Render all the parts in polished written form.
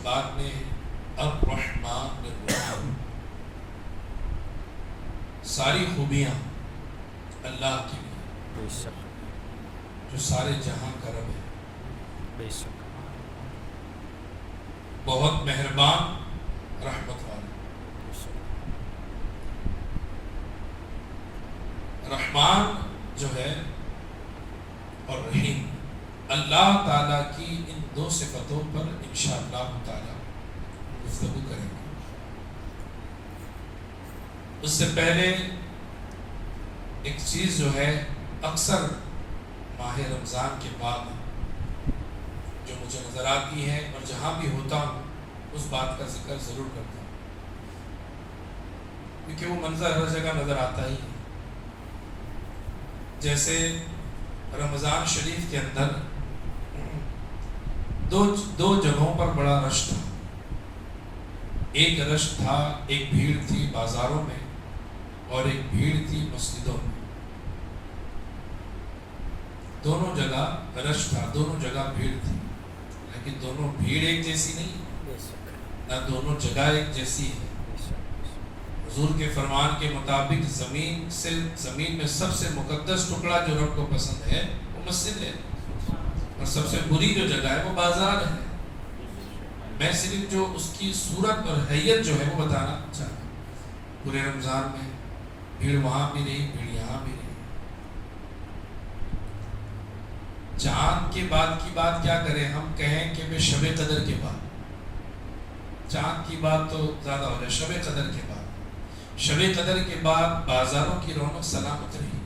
بات میں الرحمن الرحیم، ساری خوبیاں اللہ کی بے شک جو سارے جہاں کا رب ہے، بے شک بہت مہربان رحمت والا۔ بے شک رحمان جو ہے اور رحیم، اللہ تعالیٰ کی ان دو صفتوں پر انشاءاللہ تعالیٰ گفتگو کریں گے۔ اس سے پہلے ایک چیز جو ہے اکثر ماہ رمضان کے بعد جو مجھے نظر آتی ہے اور جہاں بھی ہوتا ہوں اس بات کا ذکر ضرور کرتا ہوں، کیونکہ وہ منظر ہر جگہ نظر آتا ہی ہے۔ جیسے رمضان شریف کے اندر دو جگہوں پر بڑا رش تھا۔ ایک رش تھا، ایک بھیڑ تھی بازاروں میں اور ایک بھیڑ تھی مسجدوں میں۔ دونوں جگہ رش تھا، دونوں جگہ بھیڑ تھی، لیکن دونوں بھیڑ ایک جیسی نہیں، بے شک نہ دونوں جگہ ایک جیسی ہے۔ بے شک حضور کے فرمان کے مطابق زمین میں سب سے مقدس ٹکڑا جو رب کو پسند ہے وہ مسجد ہے، اور سب سے بری جو جگہ ہے وہ بازار ہے۔ میں صرف جو اس کی صورت اور حیت جو ہے وہ بتانا چاہتا ہوں۔ پورے رمضان میں بھیڑ وہاں بھی رہی، بھیڑ یہاں بھی رہی۔ چاند کے بعد کی بات کیا کریں، ہم کہیں کہ میں شب قدر کے بعد، چاند کی بات تو زیادہ ہو جائے، شب قدر کے بعد، شب قدر کے بعد بازاروں کی رونق سلامت رہی۔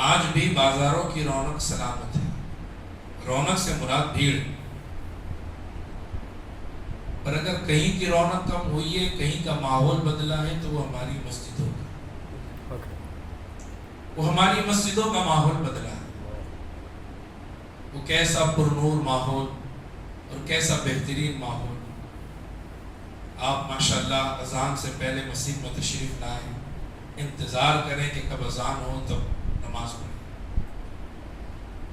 آج بھی بازاروں کی رونق سلامت ہے۔ رونق سے مراد بھیڑ، پر اگر کہیں کی رونق کم ہوئی ہے، کہیں کا ماحول بدلا ہے تو وہ ہماری مسجدوں کا، وہ ہماری مسجدوں کا ماحول بدلا ہے۔ وہ کیسا پرنور ماحول اور کیسا بہترین ماحول۔ آپ ماشاءاللہ اذان سے پہلے مسجد میں تشریف لائیں، انتظار کریں کہ کب اذان ہو تب نماز پڑھیں۔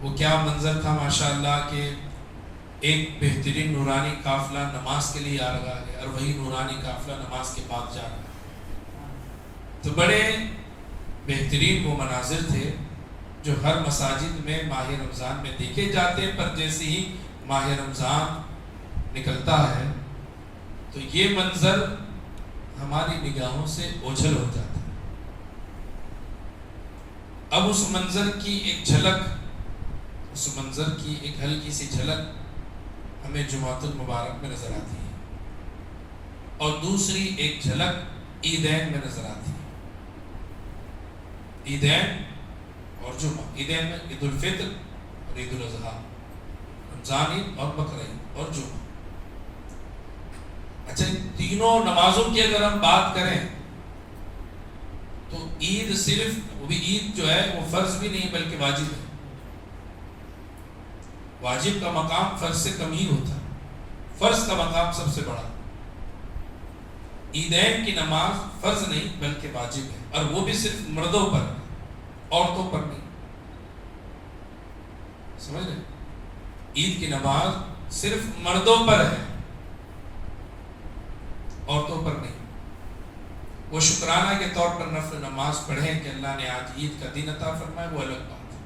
وہ کیا منظر تھا ماشاءاللہ کہ ایک بہترین نورانی قافلہ نماز کے لیے آ رہا ہے اور وہی نورانی قافلہ نماز کے بعد جا رہا ہے۔ تو بڑے بہترین وہ مناظر تھے جو ہر مساجد میں ماہ رمضان میں دیکھے جاتے ہیں، پر جیسے ہی ماہ رمضان نکلتا ہے تو یہ منظر ہماری نگاہوں سے اوجھل ہو جاتا ہے۔ اب اس منظر کی ایک جھلک، اس منظر کی ایک ہلکی سی جھلک ہمیں جمعۃ المبارک میں نظر آتی ہے، اور دوسری ایک جھلک عیدین میں نظر آتی ہے۔ عیدین اور جمعہ، عیدین میں عید الفطر اور عید الاضحیٰ، رمضان عید اور بقرہ عید اور جمعہ۔ اچھا، تینوں نمازوں کی اگر ہم بات کریں تو عید صرف، وہ بھی عید جو ہے وہ فرض بھی نہیں بلکہ واجب ہے۔ واجب کا مقام فرض سے کم ہی ہوتا ہے، فرض کا مقام سب سے بڑا۔ عیدین کی نماز فرض نہیں بلکہ واجب ہے، اور وہ بھی صرف مردوں پر، عورتوں پر نہیں۔ سمجھ رہے؟ عید کی نماز صرف مردوں پر ہے، عورتوں پر نہیں۔ وہ شکرانہ کے طور پر نفل نماز پڑھیں کہ اللہ نے آج عید کا دن عطا فرمایا، وہ الگ بات ہے،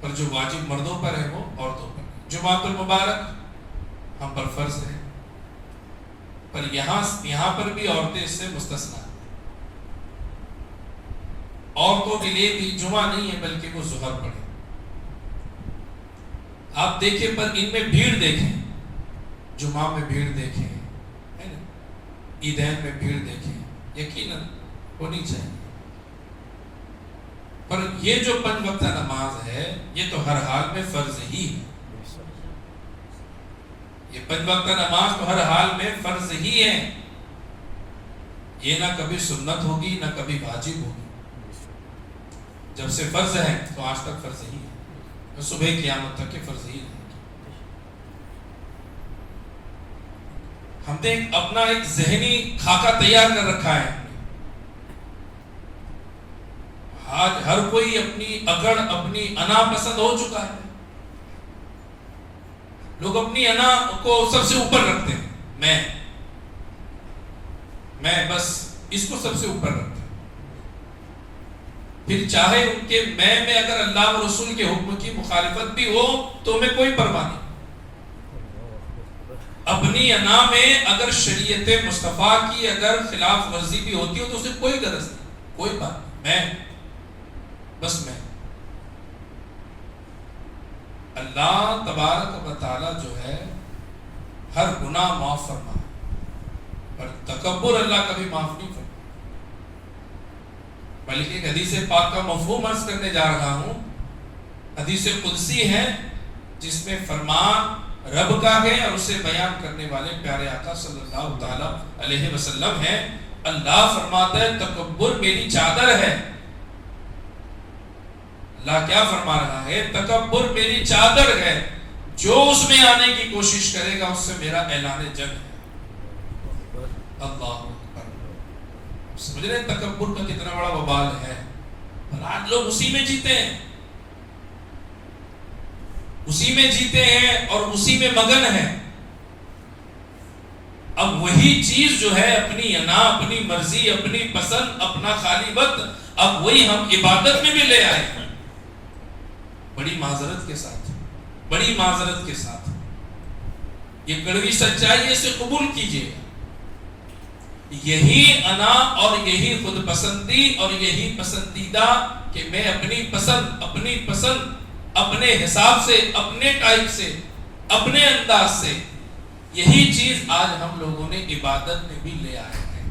پر جو واجب مردوں پر ہے وہ عورتوں پر نہیں۔ جمعۃ المبارک ہم پر فرض ہے، پر یہاں پر بھی عورتیں اس سے مستثنا ہیں۔ عورتوں کے لیے بھی جمعہ نہیں ہے بلکہ وہ ظہر پڑھیں۔ آپ دیکھیں، پر ان میں بھیڑ دیکھیں، جمعہ میں بھیڑ دیکھیں، عیدین میں بھیڑ دیکھیں، یقیناً ہونی چاہیے۔ پر یہ جو 5 وقتہ نماز ہے یہ تو ہر حال میں فرض ہی ہے۔ یہ 5 وقتہ نماز تو ہر حال میں فرض ہی ہے، یہ نہ کبھی سنت ہوگی نہ کبھی واجب ہوگی۔ جب سے فرض ہے تو آج تک فرض ہی ہے، صبح قیامت تک کے فرض ہی ہے۔ ہم نے اپنا ایک ذہنی خاکہ تیار کر رکھا ہے، آج ہر کوئی اپنی اکڑ، اپنی انا پسند ہو چکا ہے۔ لوگ اپنی انا کو سب سے اوپر رکھتے ہیں، میں بس اس کو سب سے اوپر رکھتے ہیں، پھر چاہے ان کے میں اگر اللہ و رسول کے حکم کی مخالفت بھی ہو تو میں کوئی پرواہ نہیں. اپنی انا میں اگر شریعت مصطفیٰ کی اگر خلاف ورزی بھی ہوتی ہو تو اسے کوئی غرض نہیں، کوئی بات نہیں، بس میں. اللہ تبارک و تعالی جو ہے ہر گناہ معاف فرمائے، پر تکبر اللہ کبھی معاف نہیں فرمائے. بلکہ ایک حدیث پاک کا مفہوم عرض کرنے جا رہا ہوں. حدیث قدسی ہے جس میں فرمان رب کا ہے اور اسے بیان کرنے والے پیارے آقا صلی اللہ تعالی علیہ وسلم ہیں. اللہ فرماتا ہے تکبر میری چادر ہے. اللہ کیا فرما رہا ہے؟ تکبر میری چادر ہے، جو اس میں آنے کی کوشش کرے گا اس سے میرا اعلان جنگ ہے. اللہ اکبر. سمجھ رہے ہیں تکبر کا کتنا بڑا وبال ہے؟ اور آج لوگ اسی میں جیتے ہیں، اسی میں جیتے ہیں اور اسی میں مگن ہیں. اب وہی چیز جو ہے اپنی انا، اپنی مرضی، اپنی پسند، اپنا خالی وقت، اب وہی ہم عبادت میں بھی لے آئے ہیں. بڑی معذرت کے ساتھ، بڑی معذرت کے ساتھ یہ کڑوی سچائی ہے، اسے قبول کیجئے. یہی انا اور یہی خود پسندی اور یہی پسندیدہ کہ میں اپنی پسند اپنے حساب سے، اپنے ٹائپ سے، اپنے انداز سے، یہی چیز آج ہم لوگوں نے عبادت میں بھی لے آئے ہیں.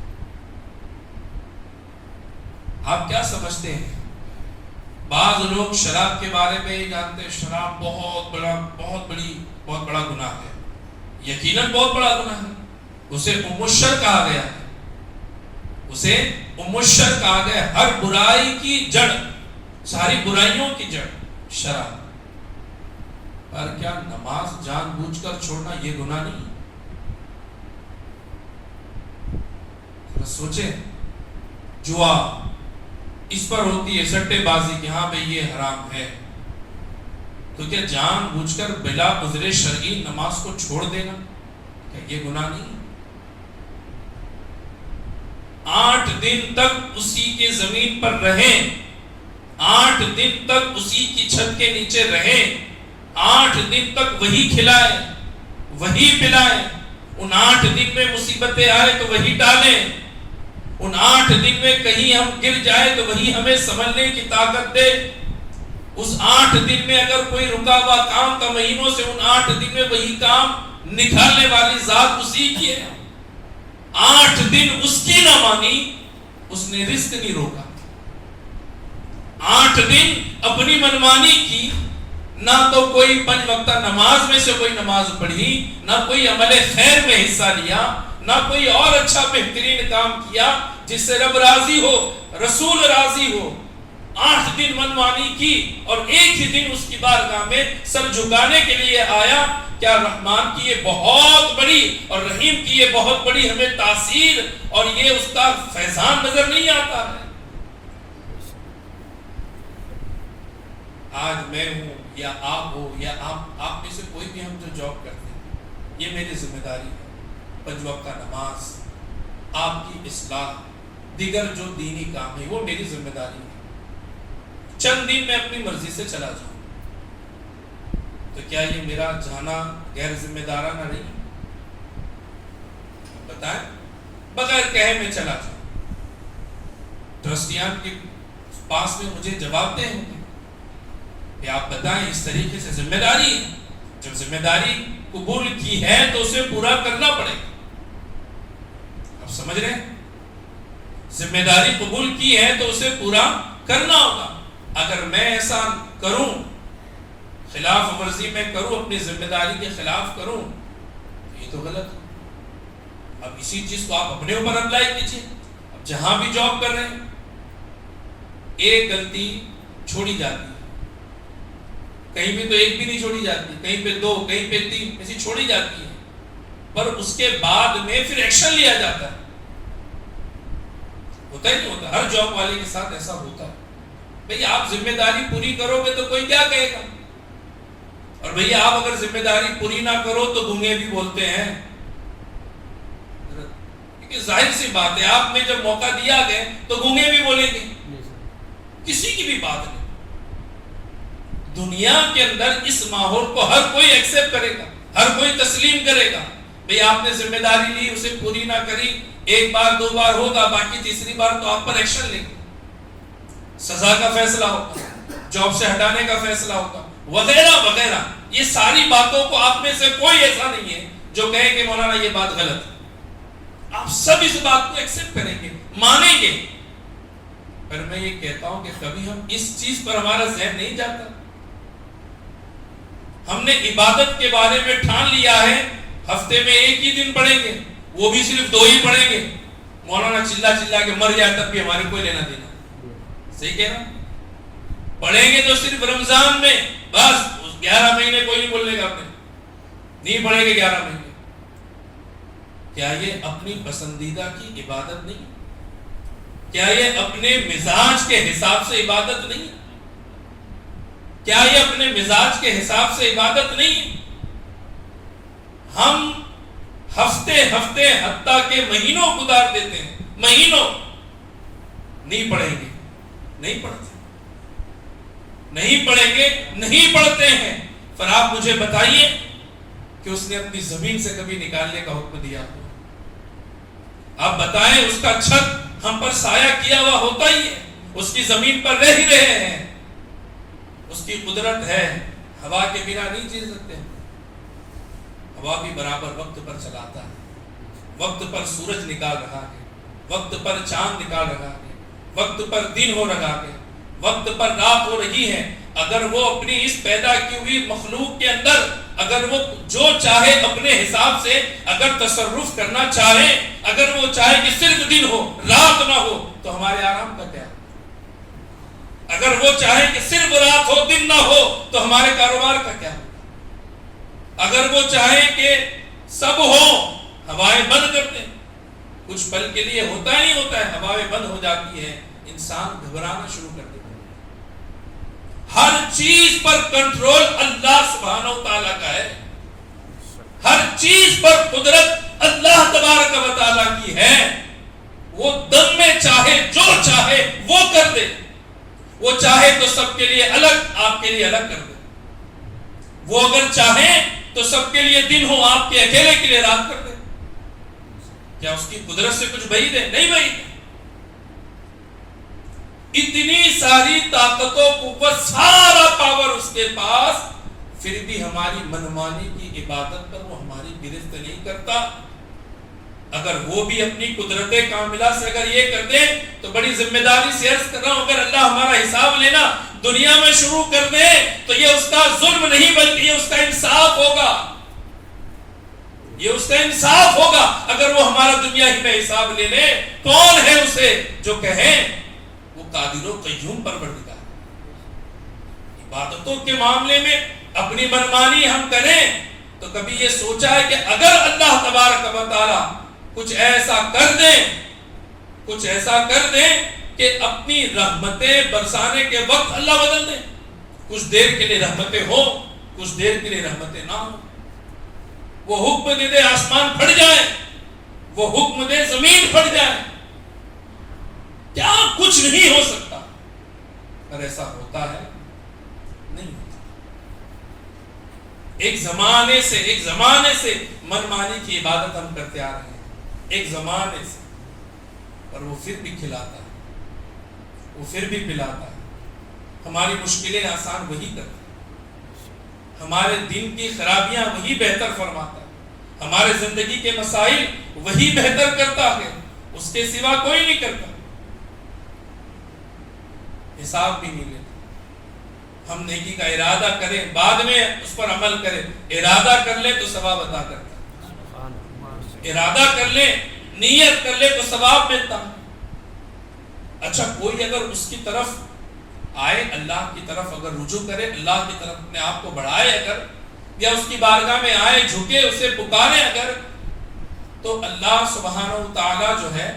آپ کیا سمجھتے ہیں؟ بعض لوگ شراب کے بارے میں یہ جانتے ہیں شراب بہت بڑا گناہ ہے. یقیناً بہت بڑا گناہ ہے. اسے ام الشر کہا گیا ہے، اسے ام الشر کہا گیا ہے. ہر برائی کی جڑ، ساری برائیوں کی جڑ شراب. پر کیا نماز جان بوجھ کر چھوڑنا یہ گناہ نہیں؟ سوچیں. جوا اس پر ہوتی ہے، سٹے بازی کہ ہاں بھئی یہ حرام ہے، تو کیا جان بوجھ کر بلا عذر شرعی نماز کو چھوڑ دینا کیا یہ گناہ نہیں؟ 8 دن تک اسی کے زمین پر رہیں، 8 دن تک اسی کی چھت کے نیچے رہیں، 8 دن تک وہی کھلائے، وہی پلائے. ان 8 دن میں مصیبتیں آئے تو وہی ڈالیں. ان 8 دن میں کہیں ہم گر جائے تو وہی ہمیں سنبھلنے کی طاقت دے. اس 8 دن میں اگر کوئی رکا ہوا کام تھا مہینوں سے، ان 8 دن میں وہی کام نکالنے والی ذات اسی کی ہے. 8 دن اس کی نہ مانی، اس نے رزق نہیں روکا. 8 دن اپنی منمانی کی، نہ تو کوئی 5 وقتہ نماز میں سے کوئی نماز پڑھی، نہ کوئی عمل خیر میں حصہ لیا، نہ کوئی اور اچھا بہترین کام کیا جس سے رب راضی ہو، رسول راضی ہو. 8 دن منمانی کی اور ایک ہی دن اس کی بارگاہ میں سر جھکانے کے لیے آیا. کیا رحمان کی یہ بہت بڑی اور رحیم کی یہ بہت بڑی ہمیں تاثیر اور یہ اس کا فیضان نظر نہیں آتا ہے؟ آج میں ہوں یا آپ ہو یا آپ میں سے کوئی بھی ہم جو جاب کرتے ہیں، یہ میری ذمہ داری ہے. 5 وقتہ نماز، آپ کی اصلاح، دیگر جو دینی کام ہے وہ میری ذمہ داری ہے. چند دن میں اپنی مرضی سے چلا جاؤں تو کیا یہ میرا جانا غیر ذمہ دارانہ نہیں؟ بتائیں. بغیر کہے میں چلا جاؤں، ٹرسٹیان کے پاس میں مجھے جواب دیں ہوں گے کہ آپ بتائیں. اس طریقے سے ذمہ داری ہے. جب ذمہ داری قبول کی ہے تو اسے پورا کرنا پڑے گا. آپ سمجھ رہے ہیں؟ ذمہ داری قبول کی ہے تو اسے پورا کرنا ہوگا. اگر میں ایسا کروں، خلاف ورزی میں کروں، اپنی ذمہ داری کے خلاف کروں، یہ تو غلط ہے. اب اسی چیز کو آپ اپنے اوپر اپلائی کیجیے. اب جہاں بھی جاب کر رہے ہیں، ایک غلطی چھوڑی جاتی ہے، کہیں بھی تو ایک بھی نہیں چھوڑی جاتی، کہیں پہ 2، کہیں پہ 3 ایسی چھوڑی جاتی ہے، پر اس کے بعد میں پھر ایکشن لیا جاتا ہے. ہوتا ہی نہیں ہوتا؟ ہر جاب والے کے ساتھ ایسا ہوتا ہے. بھئی آپ ذمہ داری پوری کرو گے تو کوئی کیا کہے گا، اور بھیا آپ اگر ذمہ داری پوری نہ کرو تو گونگے بھی بولتے ہیں. کیونکہ ظاہر سی بات ہے آپ نے جب موقع دیا گئے تو گونگے بھی بولیں گے, کسی کی بھی بات نہیں. دنیا کے اندر اس ماحول کو ہر کوئی ایکسپٹ کرے گا, ہر کوئی تسلیم کرے گا. بھئی آپ نے ذمہ داری لی, اسے پوری نہ کری, ایک بار دو بار ہوگا, باقی تیسری بار تو آپ پر ایکشن لیں گے, سزا کا فیصلہ ہوگا, جاب سے ہٹانے کا فیصلہ ہوگا, وغیرہ وغیرہ. یہ ساری باتوں کو آپ میں سے کوئی ایسا نہیں ہے جو کہے کہ مولانا یہ بات غلط ہے. آپ سب اس بات کو ایکسپٹ کریں گے, مانیں گے. پر میں یہ کہتا ہوں کہ کبھی ہم اس چیز پر ہمارا ذہن نہیں جاتا. ہم نے عبادت کے بارے میں ٹھان لیا ہے ہفتے میں ایک ہی دن پڑھیں گے, وہ بھی صرف 2 ہی پڑھیں گے. مولانا چلا چلا کے مر جائے تب بھی ہمارے کوئی لینا دینا. صحیح کہنا, پڑھیں گے تو صرف رمضان میں, بس 11 مہینے کوئی نہیں بولنے گا, اپنے نہیں پڑھیں گے 11 مہینے. کیا یہ اپنی پسندیدہ کی عبادت نہیں؟ کیا یہ اپنے مزاج کے حساب سے عبادت نہیں؟ کیا یہ اپنے مزاج کے حساب سے عبادت نہیں؟ ہم ہفتے ہفتے حتیٰ کہ مہینوں گزار دیتے ہیں, مہینوں نہیں پڑھیں گے, نہیں پڑھتے, نہیں پڑھیں گے, نہیں پڑھتے ہیں. پر آپ مجھے بتائیے کہ اس نے اپنی زمین سے کبھی نکالنے کا حکم دیا ہو؟ آپ بتائیں, اس کا چھت ہم پر سایہ کیا ہوا ہوتا ہی ہے, اس کی زمین پر رہ ہی رہے ہیں. اس کی قدرت ہے, ہوا کے بنا نہیں جی سکتے. ہوا بھی برابر وقت پر چلاتا ہے, وقت پر سورج نکال رہا ہے, وقت پر چاند نکال رہا ہے, وقت پر دن ہو رہا ہے, وقت پر رات ہو رہی ہے. اگر وہ اپنی اس پیدا کی ہوئی مخلوق کے اندر اگر وہ جو چاہے اپنے حساب سے اگر تصرف کرنا چاہے, اگر وہ چاہے کہ صرف دن ہو رات نہ ہو, تو ہمارے آرام کا کیا؟ اگر وہ چاہے کہ صرف رات ہو دن نہ ہو تو ہمارے کاروبار کا کیا؟ اگر وہ چاہے کہ سب ہو, ہوائیں بند کر دیں, کچھ پل کے لیے ہوتا ہی ہوتا ہے, ہوائیں بند ہو جاتی ہے, انسان گھبرانا شروع کر دیتا ہے. ہر چیز پر کنٹرول اللہ سبحانہ و تعالیٰ کا ہے, ہر چیز پر قدرت اللہ تبارک و تعالیٰ کی ہے. وہ دم میں چاہے جو چاہے وہ کر دے, وہ چاہے تو سب کے لیے الگ آپ کے لیے الگ کر دے, وہ اگر چاہے تو سب کے لیے دن ہو آپ کے اکیلے کے لیے رات کر دے. کیا اس کی قدرت سے کچھ بعید ہے؟ نہیں بعید ہے. اتنی ساری طاقت و قوت, سارا پاور اس کے پاس, پھر بھی ہماری منمانی کی عبادت پر وہ ہماری گرفت نہیں کرتا. اگر وہ بھی اپنی قدرت کاملہ سے اگر یہ کر دے تو بڑی ذمہ داری سے عرض کر رہا ہوں, اگر اللہ ہمارا حساب لینا دنیا میں شروع کر دے تو یہ اس کا ظلم نہیں بلکہ یہ اس کا انصاف ہوگا, یہ اس کا انصاف ہوگا. اگر وہ ہمارا دنیا ہی میں حساب لے لے, کون ہے اسے جو کہیں وہ قادر و قیوم پروردگار. عبادتوں کے معاملے میں اپنی منمانی ہم کریں تو کبھی یہ سوچا ہے کہ اگر اللہ تبارک و تعالی کچھ ایسا کر دیں, کچھ ایسا کر دیں کہ اپنی رحمتیں برسانے کے وقت اللہ بدل دیں, کچھ دیر کے لیے رحمتیں ہو, کچھ دیر کے لیے رحمتیں نہ ہو, وہ حکم دے دے آسمان پھٹ جائے, وہ حکم دے زمین پھٹ جائے, کیا کچھ نہیں ہو سکتا؟ پر ایسا ہوتا ہے نہیں ہوتا. ایک زمانے سے منمانی کی عبادت ہم کرتے آ رہے ہیں, ایک زمانے سے, اور وہ پھر بھی کھلاتا ہے, وہ پھر بھی پلاتا ہے. ہماری مشکلیں آسان وہی کرتا ہے, ہمارے دن کی خرابیاں وہی بہتر فرماتا ہے, ہمارے زندگی کے مسائل وہی بہتر کرتا ہے, اس کے سوا کوئی نہیں کرتا. حساب بھی نہیں لیتا. ہم نیکی کا ارادہ کریں, بعد میں اس پر عمل کریں. ارادہ کر لے تو ثواب عطا کرتا ہے, ارادہ کر لے, نیت کر لے تو ثواب ملتا ہے. اچھا, کوئی اگر اس کی طرف آئے, اللہ کی طرف اگر رجوع کرے, اللہ کی طرف اپنے آپ کو بڑھائے اگر, یا اس کی بارگاہ میں آئے, جھکے, اسے پکارے اگر, تو اللہ سبحانہ و تعالی جو ہے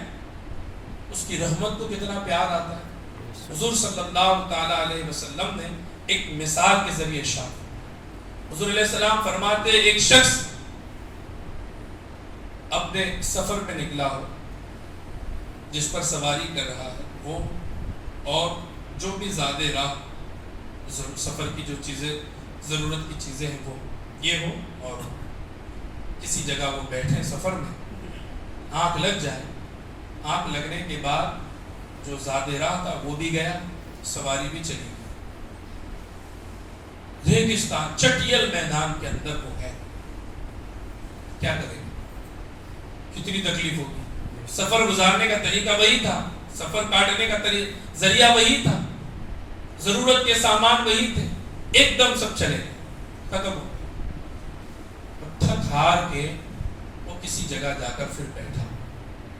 اس کی رحمت کو کتنا پیار آتا ہے. حضور صلی اللہ تعالی علیہ وسلم نے ایک مثال کے ذریعے ارشاد, حضور علیہ السلام فرماتے ایک شخص اپنے سفر پہ نکلا ہو، جس پر سواری کر رہا ہے وہ، اور جو بھی زیادہ راہ سفر کی جو چیزیں ضرورت کی چیزیں ہیں وہ یہ ہو، اور کسی جگہ وہ بیٹھے سفر میں، آنکھ لگ جائے، آنکھ لگنے کے بعد جو زیادہ راہ تھا وہ بھی گیا، سواری بھی چلی گئی، ریگستان چٹیل میدان کے اندر وہ ہے، کیا کرے گا؟ کتنی تکلیف ہوگی؟ سفر گزارنے کا طریقہ وہی تھا، سفر کاٹنے کا ذریعہ وہی تھا، ضرورت کے سامان وہی تھے، ایک دم سب چلے گئے، ختم ہو گئے۔ تھک ہار کے وہ کسی جگہ جا کر پھر بیٹھا،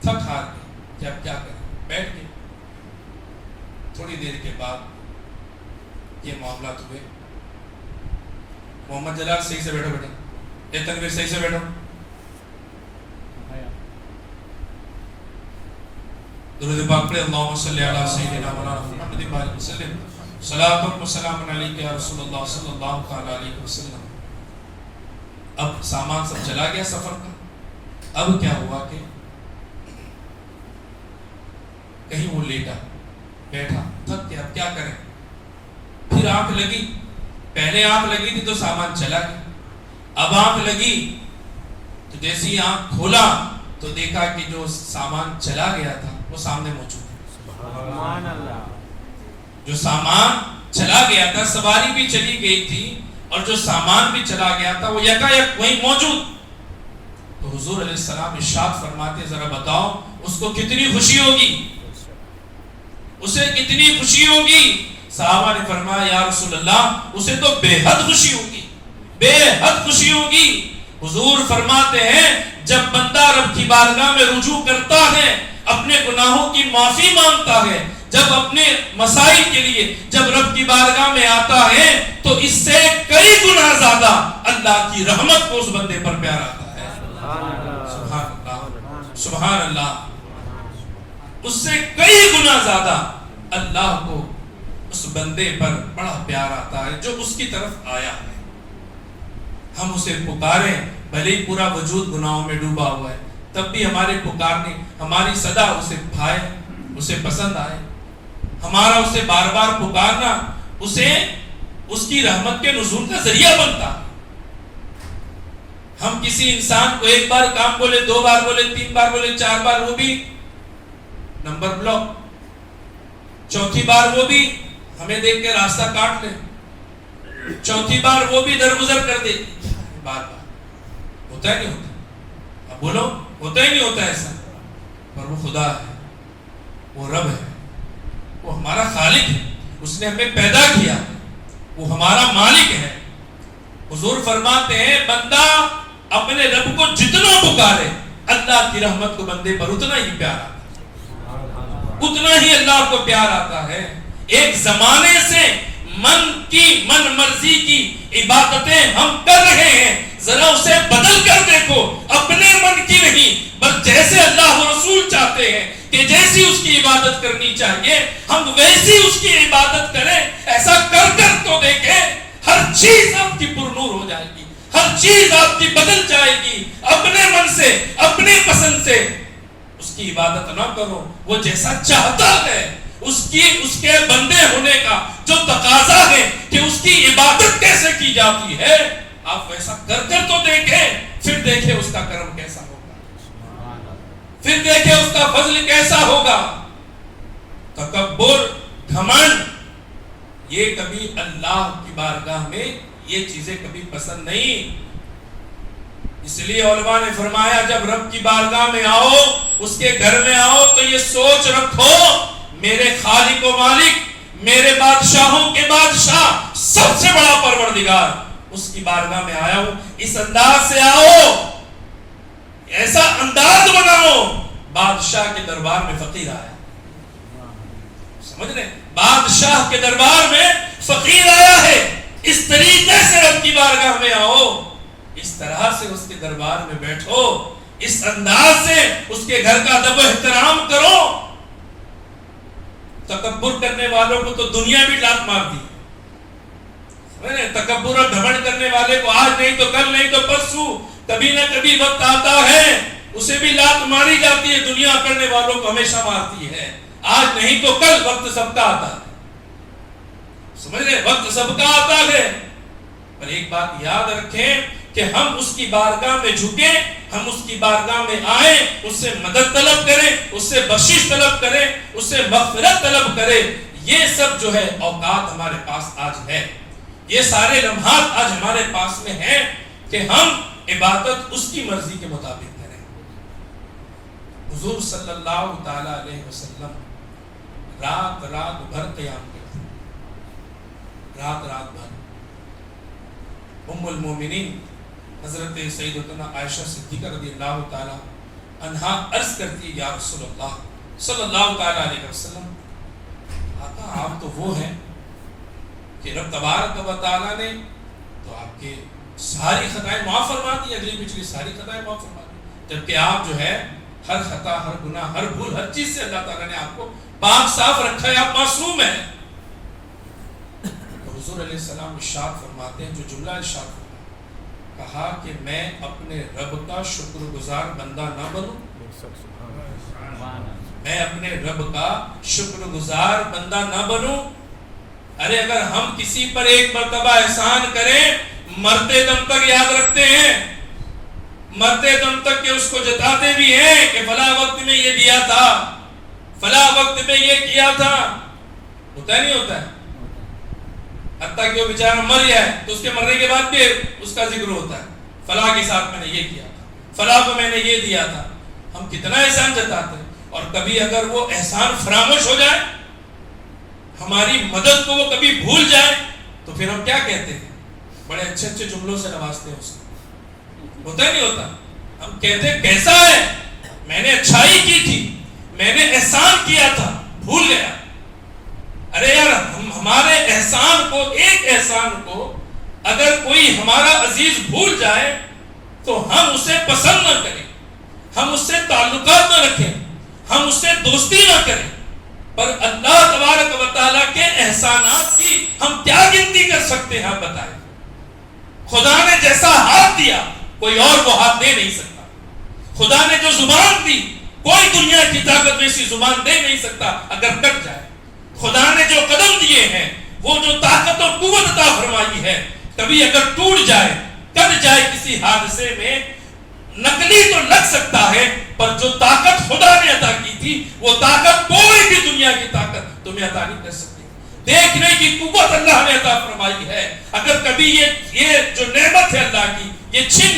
تھک ہار کے کہ اب کیا کریں، بیٹھ کے تھوڑی دیر کے بعد یہ معاملات ہوئے۔ محمد جلال صحیح سے بیٹھو بیٹا، اے تنویر صحیح سے بیٹھو، درود پاک پڑھے، اللہم صلی علی سیدنا مولانا محمد وآلہ وسلم، صلاۃ و سلام علیک یا رسول اللہ صلی اللہ تعالی علیہ وسلم۔ اب سامان سب چلا گیا سفر کا، اب کیا ہوا کہ کہیں وہ لیٹا، بیٹھا، تھک کے اب کیا کریں؟ پھر آنکھ لگی، پہلے آنکھ لگی تھی تو سامان چلا گیا، اب آنکھ لگی تو جیسی آنکھ کھولا تو دیکھا کہ جو سامان چلا گیا تھا وہ سامنے موجود ہے۔ سبحان اللہ۔ جو سامان چلا گیا تھا، سواری بھی چلی گئی تھی اور جو سامان بھی چلا گیا تھا وہ یکایک وہیں موجود۔ تو حضور علیہ السلام ارشاد فرماتے ذرا بتاؤ اس کو کتنی خوشی ہوگی، اسے کتنی خوشی ہوگی؟ صحابہ نے فرمایا یا رسول اللہ اسے تو بے حد خوشی ہوگی، بے حد خوشی ہوگی۔ حضور فرماتے ہیں جب بندہ رب کی بارگاہ میں رجوع کرتا ہے، اپنے گناہوں کی معافی مانگتا ہے، جب اپنے مسائل کے لیے جب رب کی بارگاہ میں آتا ہے تو اس سے کئی گنا زیادہ اللہ کی رحمت کو اس بندے پر پیار آتا ہے۔ سبحان اللہ، سبحان اللہ۔ اس سے کئی گنا زیادہ اللہ کو اس بندے پر بڑا پیار آتا ہے جو اس کی طرف آیا ہے۔ ہم اسے پکاریں، بھلے ہی پورا وجود گناہوں میں ڈوبا ہوا ہے، تب بھی ہمارے پکارنے، ہماری صدا اسے بھائے، اسے پسند آئے، ہمارا اسے بار بار پکارنا اسے اس کی رحمت کے نزول کا ذریعہ بنتا ہے۔ ہم کسی انسان کو ایک بار کام بولے، دو بار بولے، تین بار بولے، چار بار، وہ بھی نمبر بلاک، چوتھی بار وہ بھی ہمیں دیکھ کے راستہ کاٹ لے، چوتھی بار وہ بھی درگزر کر دے، بار بار ہوتا ہے نہیں ہوتا؟ اب بولو، ہوتا ہی نہیں ہوتا ایسا؟ پر وہ خدا ہے، وہ رب ہے، وہ ہمارا خالق ہے، اس نے ہمیں پیدا کیا، وہ ہمارا مالک ہے۔ حضور فرماتے ہیں بندہ اپنے رب کو جتنا پکارے اللہ کی رحمت کو بندے پر اتنا ہی پیار آتا ہے، اتنا ہی اللہ کو پیار آتا ہے۔ ایک زمانے سے من مرضی کی عبادتیں ہم کر رہے ہیں، ذرا اسے بدل کر دیکھو، اپنے من کی نہیں، بس جیسے اللہ و رسول چاہتے ہیں کہ جیسی اس کی عبادت کرنی چاہیے ہم ویسی اس کی عبادت کریں۔ ایسا کر کر تو دیکھیں، ہر چیز آپ کی پرنور ہو جائے گی، ہر چیز آپ کی بدل جائے گی۔ اپنے من سے، اپنے پسند سے اس کی عبادت نہ کرو، وہ جیسا چاہتا ہے اس کے بندے ہونے کا جو تقاضا ہے کہ اس کی عبادت کیسے کی جاتی ہے، آپ ویسا کر کر تو دیکھیں، پھر دیکھیں اس کا کرم کیسا ہوگا، پھر دیکھیں اس کا فضل کیسا ہوگا۔ تکبر، گھمنڈ، یہ کبھی اللہ کی بارگاہ میں یہ چیزیں کبھی پسند نہیں۔ اس لیے علماء نے فرمایا جب رب کی بارگاہ میں آؤ، اس کے گھر میں آؤ تو یہ سوچ رکھو میرے خالق و مالک، میرے بادشاہوں کے بادشاہ، سب سے بڑا پروردگار، اس کی بارگاہ میں آیا ہوں۔ اس انداز سے آؤ، ایسا انداز بناؤ بادشاہ کے دربار میں فقیر آیا، سمجھ رہے؟ بادشاہ کے دربار میں فقیر آیا ہے، اس طریقے سے رب کی بارگاہ میں آؤ، اس طرح سے اس کے دربار میں بیٹھو، اس انداز سے اس کے گھر کا ادب و احترام کرو۔ تکبر کرنے والوں کو تو دنیا بھی لات مار دی، تکبر اور گھمنڈ کرنے کرنے والے کو آج نہیں تو کل نہیں تو پرسوں کبھی نہ کبھی وقت آتا ہے اسے بھی لات ماری جاتی ہے. دنیا کرنے والوں کو ہمیشہ مارتی ہے. آج نہیں تو کل وقت سب کا آتا ہے. سمجھ رہے وقت سب کا آتا ہے. پر ایک بات یاد رکھیں کہ ہم اس کی بارگاہ میں جھکیں, ہم اس کی بارگاہ میں آئیں, اس سے مدد طلب کریں, اس سے بخشش طلب کریں, اس سے مغفرت طلب کریں. یہ سب جو ہے اوقات ہمارے پاس آج ہے. یہ سارے لمحات آج ہمارے پاس میں ہیں کہ ہم عبادت اس کی مرضی کے مطابق کریں. حضور صلی اللہ تعالی علیہ وسلم رات بھر قیام کرتے, رات بھر. ام المومنین حضرت سیدتنا عائشہ صدیقہ رضی اللہ تعالی عنہا عرض کرتی ہے, یا رسول اللہ صلی اللہ تعالی علیہ وسلم, آقا آپ تو وہ ہیں کہ رب تبارک و تعالی نے تو آپ کے ساری خطائیں معاف فرما دی, اگلی پچھلی ساری خطائیں معاف فرما دی, جبکہ آپ جو ہے ہر خطا, ہر گناہ, ہر بھول, ہر چیز سے اللہ تعالیٰ نے آپ کو پاک صاف رکھا ہے, آپ معصوم ہیں. تو حضور علیہ السلام ارشاد فرماتے ہیں, جو جملہ ارشاد فرمایا, کہا کہ میں اپنے رب کا شکر گزار بندہ نہ بنوں, میں اپنے رب کا شکر گزار بندہ نہ بنوں. ارے اگر ہم کسی پر ایک مرتبہ احسان کریں, مرتے دم تک یاد رکھتے ہیں, مرتے دم تک کہ اس کو جتاتے بھی ہیں کہ فلاں وقت میں یہ دیا تھا, فلاں وقت میں یہ کیا تھا. ہوتا ہے نہیں ہوتا ہے؟ حتیٰ کہ وہ بیچارہ مر جائے تو اس کے مرنے کے بعد بھی اس کا ذکر ہوتا ہے, فلاں کے ساتھ میں نے یہ کیا تھا, فلاں کو میں نے یہ دیا تھا. ہم کتنا احسان جتاتے ہیں, اور کبھی اگر وہ احسان فراموش ہو جائے, ہماری مدد کو وہ کبھی بھول جائے, تو پھر ہم کیا کہتے ہیں؟ بڑے اچھے اچھے جملوں سے نوازتے ہیں اس کو. ہوتا ہے نہیں ہوتا؟ ہم کہتے ہیں کیسا ہے, میں نے اچھائی کی تھی, میں نے احسان کیا تھا, بھول گیا. ارے یار ہمارے احسان کو, ایک احسان کو اگر کوئی ہمارا عزیز بھول جائے تو ہم اسے پسند نہ کریں, ہم اس سے تعلقات نہ رکھیں, ہم اس سے دوستی نہ کریں. پر اللہ تبارک و تعالیٰ کے احسانات کی ہم کیا گنتی کر سکتے ہیں؟ بتائیں. خدا نے جیسا ہاتھ دیا کوئی اور وہ ہاتھ دے نہیں سکتا. خدا نے جو زبان دی کوئی دنیا کی طاقت میں ایسی زبان دے نہیں سکتا اگر کٹ جائے. خدا نے جو قدم دیے ہیں, وہ جو طاقت اور قوت عطا فرمائی ہے, کبھی اگر ٹوٹ جائے, کٹ جائے کسی حادثے میں, نقلی تو لگ سکتا ہے, پر جو طاقت خدا نے عطا کی تھی وہ طاقت کوئی بھی دنیا کی طاقت تمہیں عطا نہیں کر سکتی. دیکھنے کی قوت اللہ نے عطا فرمائی ہے. اگر کبھی یہ جو نعمت ہے اللہ کی یہ چھن